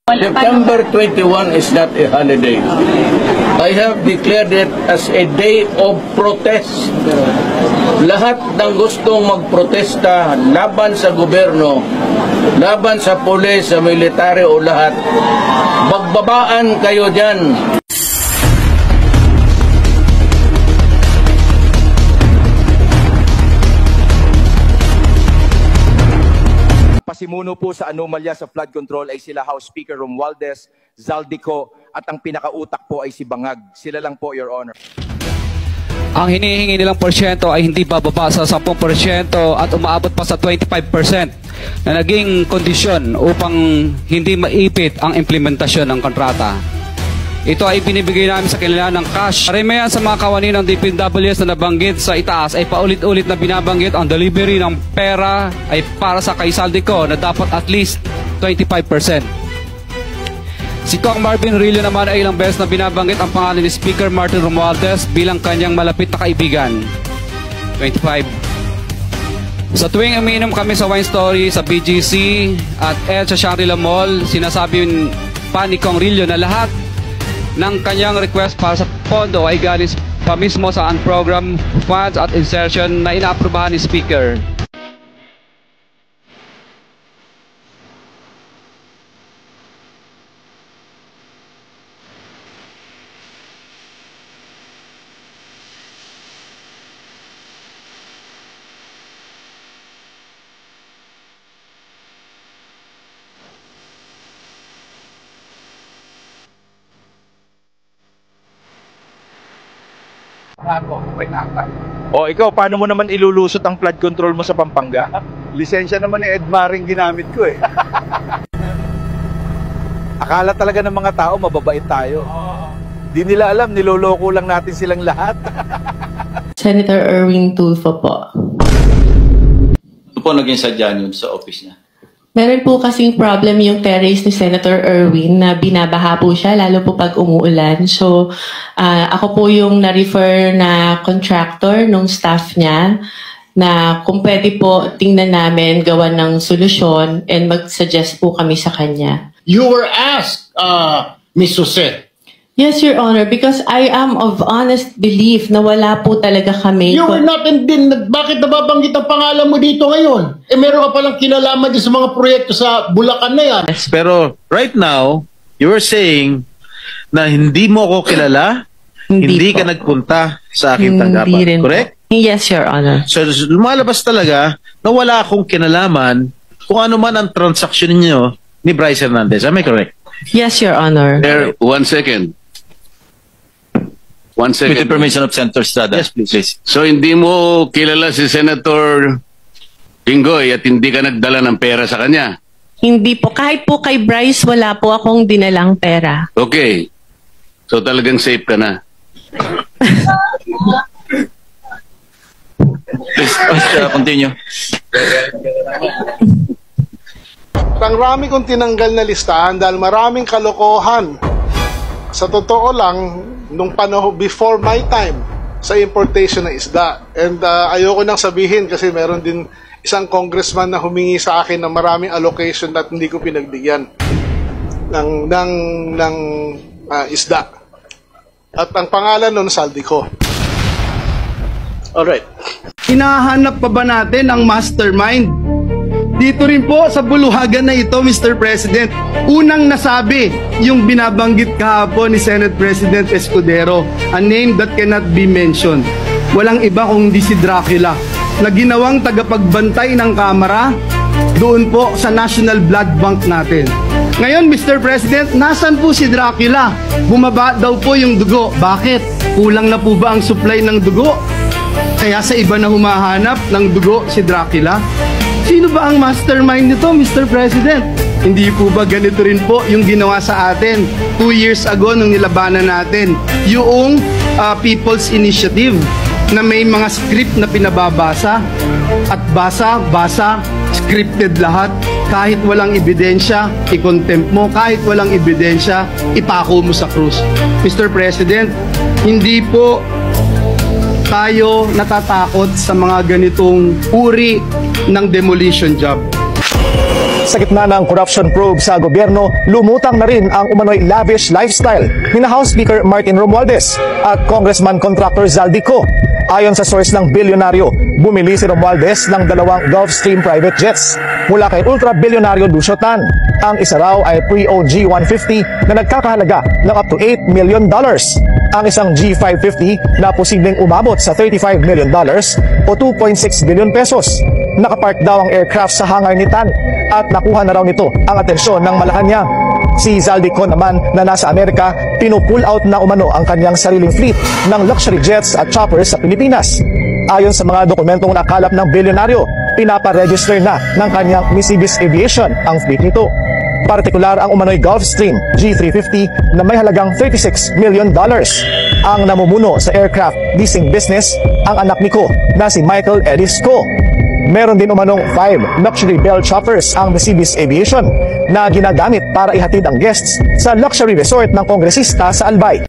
September 21 is not a holiday. I have declared it as a day of protest. Lahat ng gustong magprotesta laban sa gobyerno, laban sa pulis, sa military o lahat, magbabaan kayo dyan. Pasimuno po sa anomalya sa flood control ay sila House Speaker Romualdez, Zaldico at ang pinakautak po ay si Bangag. Sila lang po, Your Honor. Ang hinihingi nilang porsyento ay hindi bababa sa 10% at umaabot pa sa 25% na naging kondisyon upang hindi maipit ang implementasyon ng kontrata. Ito ay binibigay namin sa kanila ng cash. Karamihan sa mga kawani ng DPWH na nabanggit sa itaas ay paulit-ulit na binabanggit ang delivery ng pera ay para sa kay Zaldico na dapat at least 25%. Si Kong Marvin Rillo naman ay ilang beses na binabanggit ang pangalan ni Speaker Martin Romualdez bilang kanyang malapit na kaibigan. 25. Sa tuwing umiinom kami sa Wine Story, sa BGC at sa Shangri-La Mall, sinasabi pa ni Kong Rillo na lahat ng kanyang request para sa pondo ay galing pa mismo sa unprogrammed funds at insertion na inaaprubahan ni Speaker. O ikaw, paano mo naman ilulusot ang flood control mo sa Pampanga? Lisensya naman ni Edmaring ginamit ko eh. Akala talaga ng mga tao mababait tayo. Di nila alam, niloloko lang natin silang lahat. Senator Erwin Tulfo po. Ano po naging sadya niyo sa office niya? Meron po kasing problem yung terrace ni Senator Erwin na binabaha po siya, lalo po pag umuulan. So, ako po yung na-refer na contractor nung staff niya na kung pwede po tingnan namin gawa ng solusyon and mag-suggest po kami sa kanya. You were asked, Ms. Jose. Yes, Your Honor, because I am of honest belief na wala po talaga kami. You were not bakit nababanggit ang pangalan mo dito ngayon? Eh meron ka palang kinalaman din sa mga proyekto sa Bulacan na yan. Pero right now, you were saying na hindi mo ako kilala, hindi ka nagpunta sa aking tanggapan. Correct? Yes, Your Honor. So lumalabas talaga na wala akong kinalaman kung ano man ang transaksyon niyo ni Bryce Hernandez. Am I correct? Yes, Your Honor. There, one second. One second. With the permission of Senator Estrada. Yes, please. So hindi mo kilala si Senator Jinggoy at hindi ka nagdala ng pera sa kanya? Hindi po. Kahit po kay Bryce, wala po akong dinalang pera. Okay. So talagang safe ka na. Please, continue. Ang rami kong tinanggal na listahan dahil maraming kalokohan. Sa totoo lang, nung panahon before my time sa importation ng isda. And ayoko nang sabihin kasi meron din isang congressman na humingi sa akin ng maraming allocation at hindi ko pinagbigyan ng isda. At ang pangalan nun, Zaldico. Alright. Hinahanap pa ba natin ang mastermind? Dito rin po sa buluhagan na ito, Mr. President, unang nasabi yung binabanggit kahapon ni Senate President Escudero, a name that cannot be mentioned. Walang iba kundi si Dracula, na ginawang tagapagbantay ng Kamara doon po sa National Blood Bank natin. Ngayon, Mr. President, nasan po si Dracula? Bumaba daw po yung dugo. Bakit? Kulang na po ba ang supply ng dugo? Kaya sa iba na humahanap ng dugo si Dracula? Sino ba ang mastermind nito, Mr. President? Hindi po ba ganito rin po yung ginawa sa atin 2 years ago nung nilabanan natin yung People's Initiative na may mga script na pinababasa at basa, scripted lahat. Kahit walang ebidensya, i-contempt mo. Kahit walang ebidensya, ipako mo sa krus. Mr. President, hindi po tayo natatakot sa mga ganitong uri ng demolition job. Sa gitna ng corruption probe sa gobyerno, lumutang na rin ang umano'y lavish lifestyle ni House Speaker Martin Romualdez at Congressman Contractor Zaldico. Ayon sa source ng bilyonaryo, bumili si Romualdez ng 2 Gulfstream private jets mula kay ultra-bilyonaryo Lucio Tan. Ang isa raw ay pre-owned G150 na nagkakahalaga ng up to $8 million. Ang isang G550 na posibleng umabot sa $35 million o 2.6 billion pesos. Nakapark daw ang aircraft sa hangar ni Tan at nakuha na raw nito ang atensyon ng Malacanang. Si Zaldico naman na nasa Amerika, pinupull out na umano ang kanyang sariling fleet ng luxury jets at choppers sa Pilipinas. Ayon sa mga dokumentong nakalap ng bilyonaryo, pinaparegister na ng kanyang Mississippi Aviation ang fleet nito. Partikular ang umano'y Gulfstream G350 na may halagang $36 million. Ang namumuno sa aircraft leasing business ang anak ni Ko na si Michael Edis Ko. Meron din umanong 5 luxury Bell choppers ang Mississippi Aviation na ginagamit para ihatid ang guests sa luxury resort ng kongresista sa Albay.